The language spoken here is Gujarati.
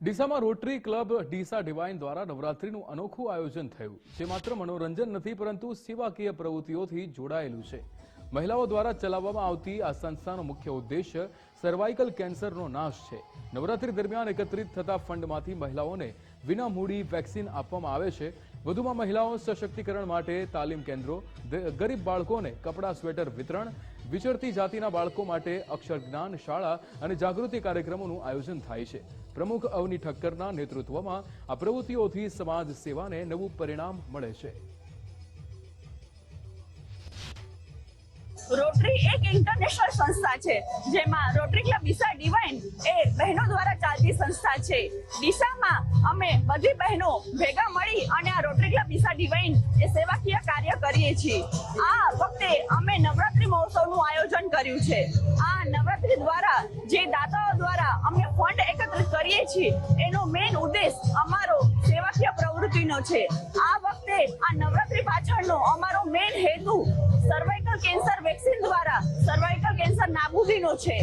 ડીસામાં રોટરી ક્લબ ડીસા ડિવાઇન દ્વારા નવરાત્રીનું અનોખું આયોજન થયું, જે માત્ર મનોરંજન નથી પરંતુ સેવાકીય પ્રવૃત્તિઓથી જોડાયેલું છે। મહિલાઓ દ્વારા ચલાવવામાં આવતી આ સંસ્થાનો મુખ્ય ઉદ્દેશ્ય સર્વાઇકલ કેન્સરનો નાશ છે। નવરાત્રી દરમિયાન એકત્રિત થતા ફંડમાંથી મહિલાઓને વિના મૂડી વેક્સિન આપવામાં આવે છે। વધુમાં મહિલાઓ સશક્તિકરણ માટે તાલીમ કેન્દ્રો, ગરીબ બાળકોને કપડા સ્વેટર વિતરણ, વિચરતી જાતિના બાળકો માટે અક્ષર જ્ઞાન શાળા અને જાગૃતિ કાર્યક્રમોનું આયોજન થાય છે। પ્રમુખ અવની ઠક્કરના નેતૃત્વમાં આ પ્રવૃત્તિઓથી સમાજ સેવાને નવું પરિણામ મળે છે। રોટરી એક ઇન્ટરનેશનલ સંસ્થા છે, જેમાં રોટરી ક્લબ ડીસા ડિવાઇન એ બહેનો દ્વારા ચાલતી સંસ્થા છે। ડીસામાં અમે બધી બહેનો ભેગા મળી અને આ રોટરી ક્લબ ડીસા ડિવાઇન એ સેવાકીય કાર્ય કરીએ છીએ। આ વખતે અમે નવરાત્રી મહોત્સવનું આયોજન કર્યું છે। આ નવરાત્રી દ્વારા જે દાતાઓ દ્વારા અમે ફંડ એકત્રિત કરીએ છીએ, એનો મેઇન ઉદ્દેશ અમારો સેવાકીય પ્રવૃત્તિનો છે। આ વખતે આ નવરાત્રી પાછળનો અમારો મેઇન હેતુ સર્વાઇકલ કેન્સર વેક્સિન દ્વારા સર્વાઇકલ કેન્સર નાબૂદીનો છે।